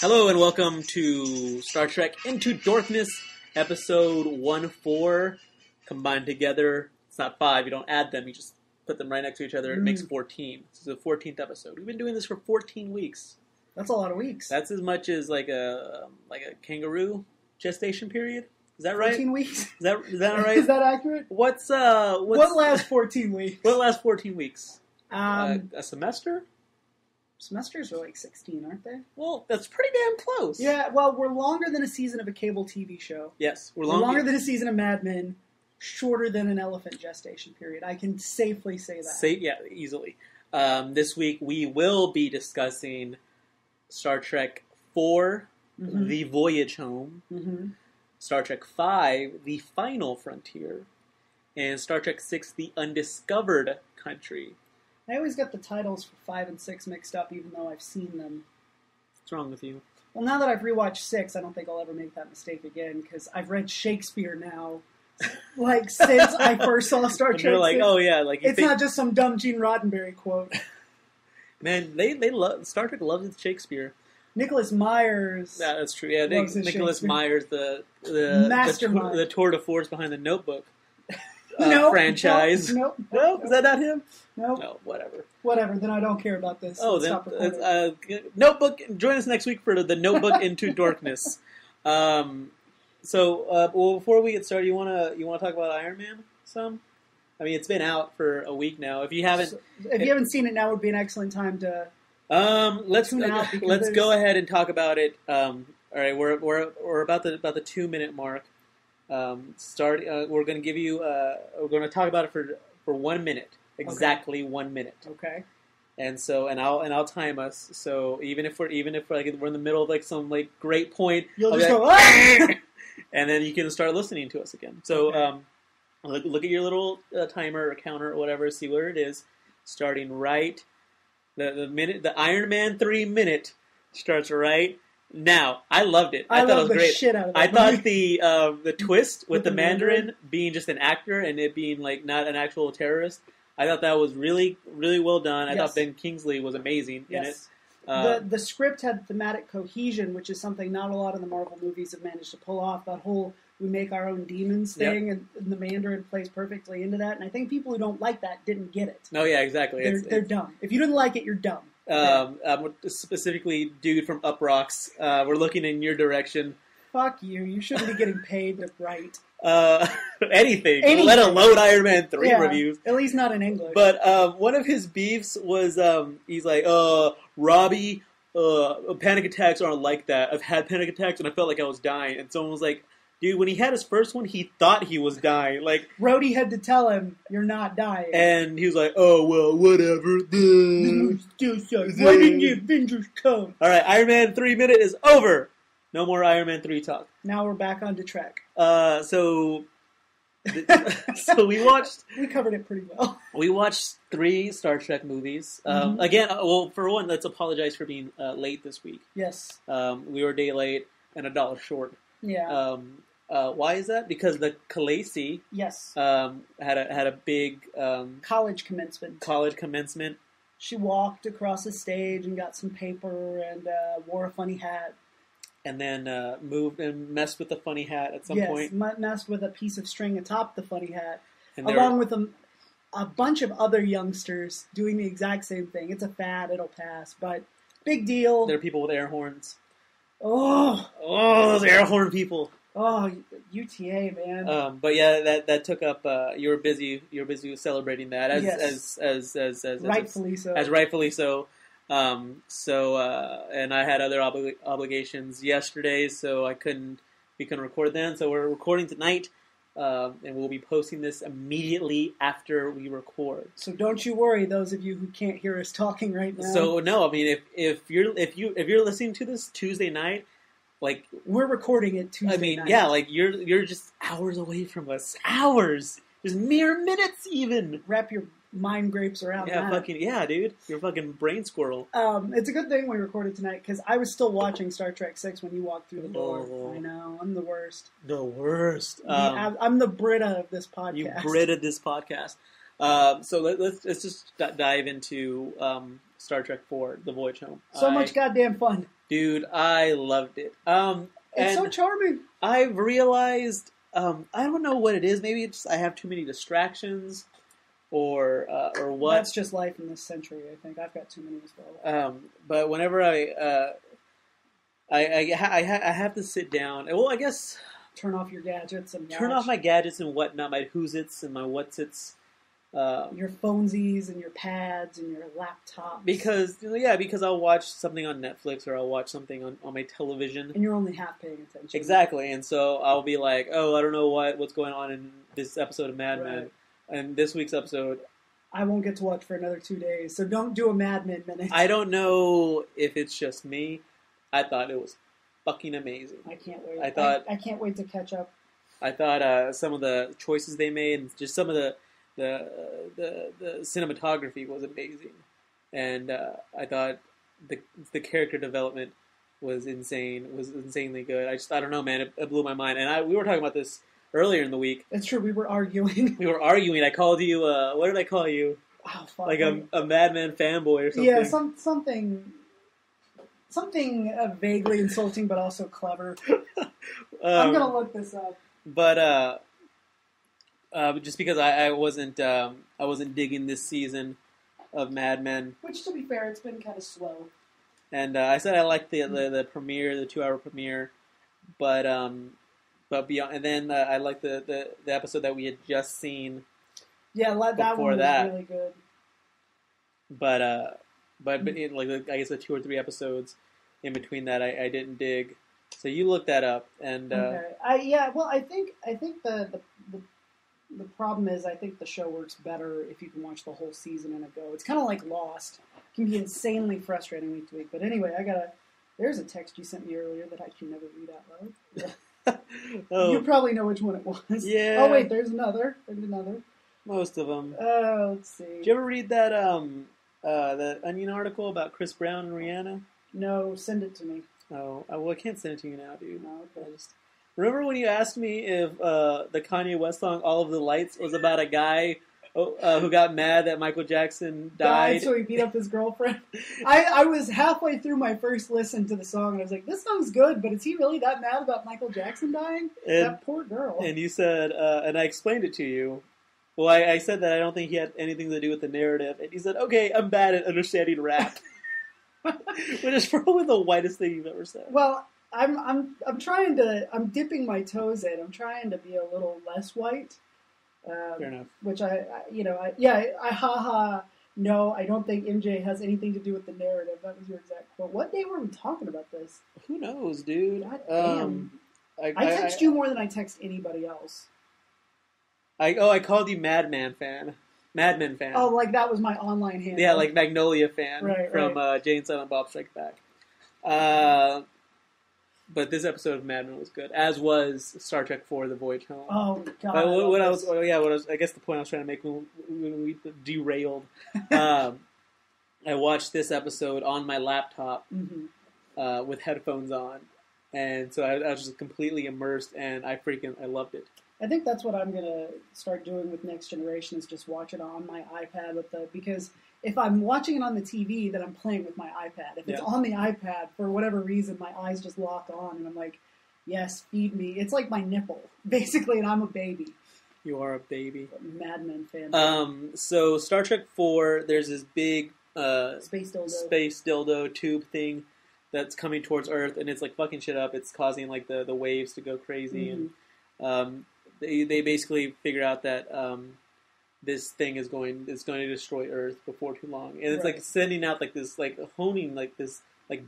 Hello and welcome to Star Trek Into Darkness, episode 1-4, combined together. It's not 5, you don't add them, you just put them right next to each other, it makes 14. This is the 14th episode. We've been doing this for 14 weeks. That's a lot of weeks. That's as much as like a kangaroo gestation period. Is that right? 14 weeks? Is that right? Is that accurate? What lasts 14 weeks? What lasts 14 weeks? A semester? Semesters are like 16, aren't they? Well, that's pretty damn close. Yeah, well, we're longer than a season of a cable TV show. Yes, we're longer than a season of Mad Men, shorter than an elephant gestation period. I can safely say that. Yeah, easily. This week we will be discussing Star Trek 4, The Voyage Home, Star Trek 5, The Final Frontier, and Star Trek 6, The Undiscovered Country. I always get the titles for 5 and 6 mixed up, even though I've seen them. What's wrong with you? Well, now that I've rewatched 6, I don't think I'll ever make that mistake again, because I've read Shakespeare now, like, since I first saw Star Trek. You're like, 6. oh yeah, like it's not just some dumb Gene Roddenberry quote. Man, they love Star Trek loves its Shakespeare. Nicholas Myers. Yeah, that's true. Yeah, Nicholas Myers, the mastermind, the tour de force behind the Notebook. Franchise. Nope. No, is that not him? Nope. No, whatever. Whatever, then I don't care about this. Oh, then Notebook. Join us next week for the Notebook Into Darkness. Well, before we get started, you wanna talk about Iron Man some? I mean, it's been out for a week now. If you haven't seen it, now would be an excellent time to. Let's go ahead and talk about it. All right, we're about the 2-minute mark. We're going to give you. We're going to talk about it for 1 minute, exactly 1 minute. Okay. And so, I'll time us. So even if we're like we're in the middle of like some like great point, you'll just go, ah! And then you can start listening to us again. So okay. Look at your little timer or counter or whatever. See where it is. Starting right. The Iron Man 3 minute starts right now. I loved it. I thought it was great. Shit out of I thought the twist with the Mandarin being just an actor and it being like not an actual terrorist. I thought that was really, really well done. I thought Ben Kingsley was amazing in it. The script had thematic cohesion, which is something not a lot of the Marvel movies have managed to pull off. That whole we make our own demons thing, and the Mandarin plays perfectly into that. And I think people who don't like that didn't get it. Oh yeah, exactly. They're dumb. If you didn't like it, you're dumb. Specifically, dude from Up Rocks, we're looking in your direction. Fuck you. You shouldn't be getting paid to write. Anything, let alone Iron Man 3 reviews. At least not in English. But one of his beefs was, he's like, Robbie, panic attacks aren't like that. I've had panic attacks and I felt like I was dying. And someone was like, dude, when he had his first one, he thought he was dying. Like Rhodey had to tell him, you're not dying. And he was like, oh, well, whatever. Why didn't the Avengers come? All right, Iron Man 3 minute is over. No more Iron Man 3 talk. Now we're back on to Trek. So we watched... We covered it pretty well. We watched 3 Star Trek movies. Again, well, for one, let's apologize for being late this week. Yes. We were a day late and $1 short. Yeah. Why is that? Because the Khaleesi had a big college commencement. She walked across the stage and got some paper and wore a funny hat. And then moved and messed with the funny hat at some point. Yes, messed with a piece of string atop the funny hat, along with a bunch of other youngsters doing the exact same thing. It's a fad, it'll pass, but big deal. There are people with air horns. Oh, those air horn people. Oh, UTA, man. But yeah, that took up. You were busy celebrating that as rightfully so. As rightfully so. And I had other obligations yesterday, so we couldn't record then. So we're recording tonight, and we'll be posting this immediately after we record. So don't you worry, those of you who can't hear us talking right now. So no, I mean if you're listening to this Tuesday night, like we're recording it Tuesday night. Yeah, like you're just hours away from us. Hours, just mere minutes even. Wrap your mind grapes around that. Dude. You're a fucking brain squirrel. It's a good thing we recorded tonight, because I was still watching Star Trek 6 when you walked through the door. I know, I'm the worst. The worst. I'm the Brita of this podcast. You Brita this podcast. So let's just dive into Star Trek 4, The Voyage Home. So much goddamn fun. Dude, I loved it. It's so charming. I've realized, I don't know what it is. Maybe it's I have too many distractions, or what. That's just life in this century, I think. I've got too many as well. But whenever I have to sit down. Well, I guess turn off your gadgets and watch. Turn off my gadgets and whatnot, my who's-its and my what's-its. Your phonesies and your pads and your laptops. Because I'll watch something on Netflix or I'll watch something on my television. And you're only half paying attention. Exactly. And so I'll be like, oh, I don't know what's going on in this episode of Mad Men. And this week's episode... I won't get to watch for another 2 days, so don't do a Mad Men minute. I don't know if it's just me. I thought it was fucking amazing. I can't wait. I can't wait to catch up. I thought some of the choices they made, and just some of the cinematography was amazing, and I thought the character development was insanely good. I don't know, man. It blew my mind, and we were talking about this earlier in the week. It's true. We were arguing. I called you. What did I call you? Oh, fuck. Like a Mad Men fanboy or something. Yeah, something vaguely insulting, but also clever. I'm gonna look this up. But just because I wasn't digging this season of Mad Men, which to be fair, it's been kind of slow. And I said I liked the premiere, the 2-hour premiere, but beyond, and then I liked the episode that we had just seen. Yeah, that one was really good. But I guess the 2 or 3 episodes in between that I didn't dig. So you looked that up, and okay. I think the problem is I think the show works better if you can watch the whole season in a go. It's kind of like Lost. It can be insanely frustrating week to week. But anyway, there's a text you sent me earlier that I can never read out loud. Oh. You probably know which one it was. Yeah. Oh wait, there's another. Most of them. Let's see. Did you ever read that that Onion article about Chris Brown and Rihanna? No, send it to me. Oh, well, I can't send it to you now, dude. No, okay. Remember when you asked me if the Kanye West song "All of the Lights" was about a guy who got mad that Michael Jackson died? So he beat up his girlfriend? I was halfway through my first listen to the song, and I was like, this song's good, but is he really that mad about Michael Jackson dying? That poor girl. And you said, and I explained it to you. Well, I said that I don't think he had anything to do with the narrative, and he said, okay, I'm bad at understanding rap. Which is probably the whitest thing you've ever said. Well, I'm dipping my toes in. I'm trying to be a little less white. Fair enough. Which no, I don't think MJ has anything to do with the narrative. That was your exact quote. What day were we talking about this? Who knows, dude? God damn. I text you more than I text anybody else. I called you Mad Men fan. Oh, like that was my online handle. Yeah, like Magnolia fan from Jane Silent Bob Strike Back. But this episode of Mad Men was good, as was Star Trek 4: The Voyage Home. Oh God! But I guess the point I was trying to make when we derailed. I watched this episode on my laptop with headphones on, and so I was just completely immersed, and I loved it. I think that's what I'm gonna start doing with Next Generation, is just watch it on my iPad because if I'm watching it on the TV, then I'm playing with my iPad. If it's on the iPad, for whatever reason, my eyes just lock on, and I'm like, yes, feed me. It's like my nipple, basically, and I'm a baby. You are a baby. Mad Men fan. So Star Trek 4, there's this big space dildo tube thing that's coming towards Earth, and it's like fucking shit up. It's causing like the waves to go crazy, and they basically figure out that this thing is going to destroy Earth before too long, and it's like sending out like this like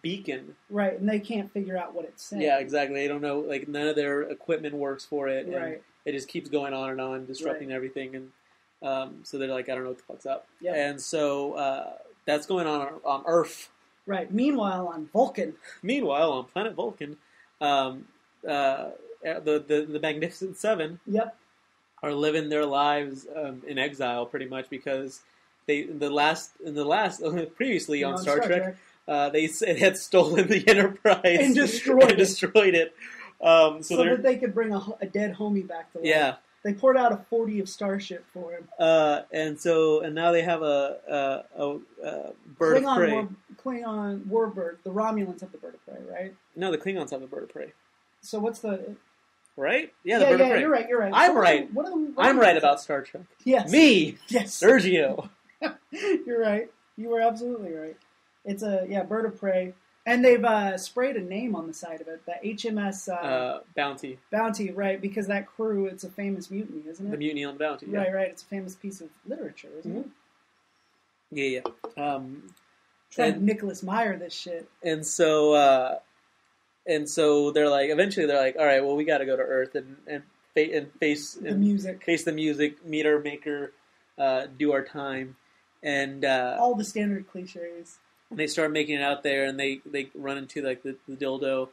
beacon. Right, and they can't figure out what it's saying. Yeah, exactly. They don't know. Like none of their equipment works for it. Right. And it just keeps going on and on, disrupting everything, and so they're like, I don't know what the fuck's up. Yep. And so that's going on Earth. Right. Meanwhile, on Vulcan. Meanwhile, on planet Vulcan, the Magnificent Seven. Yep. Are living their lives in exile, pretty much, because previously on Star Trek, they had stolen the Enterprise and destroyed it. So that they could bring a dead homie back to life. Yeah, They poured out a 40 of Starship for him. And now they have a bird of prey. Klingon warbird. The Romulans have the bird of prey, right? No, the Klingons have the bird of prey. So what's the... Right? Yeah, the bird of prey. You're right. I'm right. I'm right about Star Trek. Yes. Me! Yes. Sergio. You're right. You were absolutely right. It's a, bird of prey. And they've sprayed a name on the side of it. The HMS... Bounty. Bounty, right. Because that crew, it's a famous mutiny, isn't it? The Mutiny on the Bounty, yeah. Right. It's a famous piece of literature, isn't it? Yeah. Trying to Nicholas Meyer this shit. And so they're like, eventually they're like, all right, well, we got to go to Earth and face the music. Face the music, meet our maker, do our time. And all the standard cliches. And they start making it out there, and they run into like the dildo,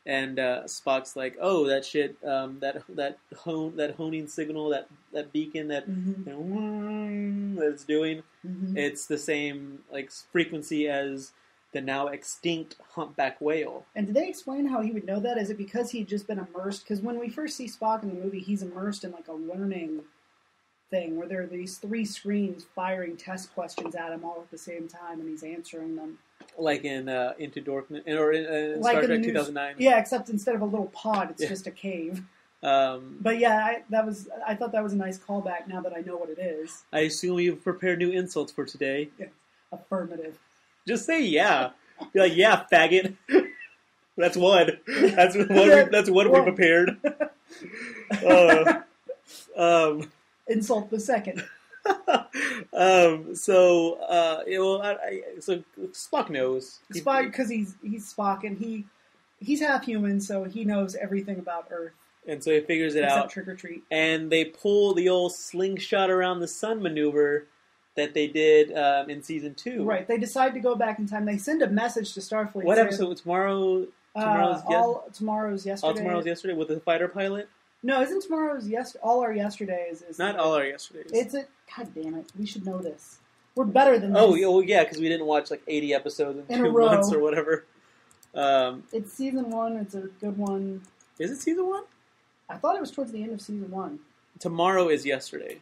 and Spock's like, "Oh, that shit, that honing signal, that beacon that that it's doing, it's the same like frequency as the now extinct humpback whale." And did they explain how he would know that? Is it because he'd just been immersed? Because when we first see Spock in the movie, he's immersed in like a learning thing where there are these 3 screens firing test questions at him all at the same time, and he's answering them. Like in Into Darkness, or in Star Trek 2009. Yeah, except instead of a little pod, it's just a cave. But yeah, I thought that was a nice callback. Now that I know what it is. I assume you've prepared new insults for today. Yeah. Affirmative. Just say yeah. Be like, yeah, faggot. That's one. That's one we prepared. Insult the second. So Spock knows. Spock, because he's Spock, and he's half human, so he knows everything about Earth. And so he figures it out. Trick or treat. And they pull the old slingshot around the sun maneuver that they did in season 2. Right. They decide to go back in time. They send a message to Starfleet. What episode? Tomorrow's yesterday. All tomorrow's yesterday with the fighter pilot. No, isn't tomorrow's all our yesterdays? Is not all our yesterdays. God damn it! We should know this. We're better than this. Oh yeah, because we didn't watch like 80 episodes in 2 months or whatever. It's season 1. It's a good one. Is it season 1? I thought it was towards the end of season 1. Tomorrow is yesterday.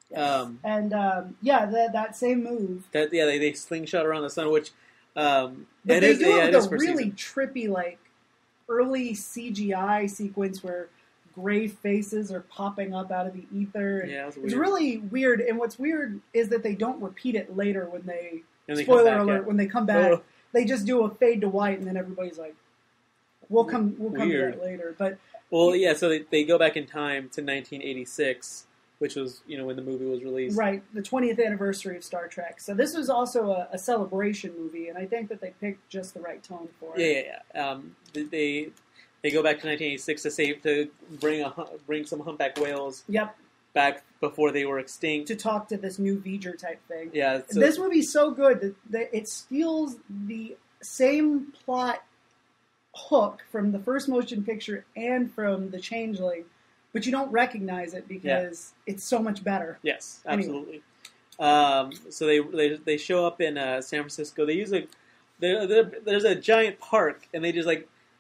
Yes. That same move. They slingshot around the sun, which but they do it with a really trippy like early CGI sequence where gray faces are popping up out of the ether. Yeah, it's really weird. And what's weird is that they don't repeat it later when they spoiler alert, when they come back. They just do a fade to white, and then everybody's like, we'll come to that later. But so they go back in time to 1986, which was when the movie was released. Right, the 20th anniversary of Star Trek. So this was also a celebration movie, and I think that they picked just the right tone for it. Yeah. They go back to 1986 to bring some humpback whales. Yep. Back before they were extinct. To talk to this new V'ger type thing. Yeah. This movie's so good that it steals the same plot hook from the first motion picture and from The Changeling, but you don't recognize it because it's so much better. Yes, absolutely. Anyway. So they show up in San Francisco. They use there's a giant park, and they just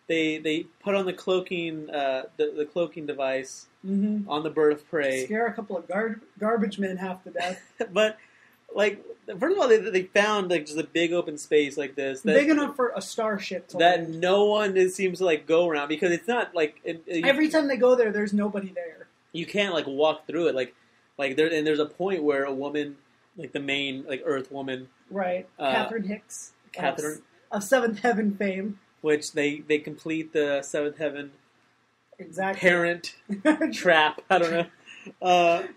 they put on the cloaking the cloaking device on the bird of prey. Scare a couple of garbage men half to death. But first of all, they found just a big open space like this, big enough for a starship to that no one seems to go around, because it's not every time they go there, there's nobody there. You can't walk through it and there's a point where a woman, the main Earth woman, right, Catherine Hicks, of Seventh Heaven fame, which they complete the Seventh Heaven parent trap. I don't know.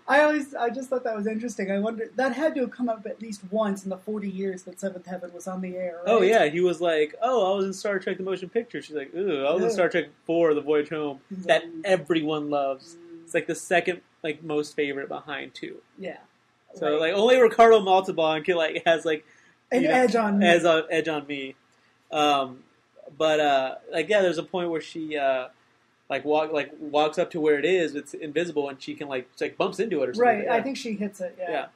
I just thought that was interesting. I wonder, that had to have come up at least once in the 40 years that Seventh Heaven was on the air, right? Oh yeah, he was like, I was in Star Trek the Motion Picture. She's like, I was in Star Trek 4, The Voyage Home, that everyone loves. It's the second most favorite behind 2. Yeah. So only Ricardo Montalban has an edge on me. As an edge on me. There's a point where she walks up to where it is. It's invisible, and she can bumps into it or something. Right, I think she hits it. Yeah.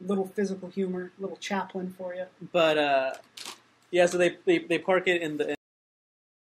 Little physical humor, little Chaplin for you. But so they park it in the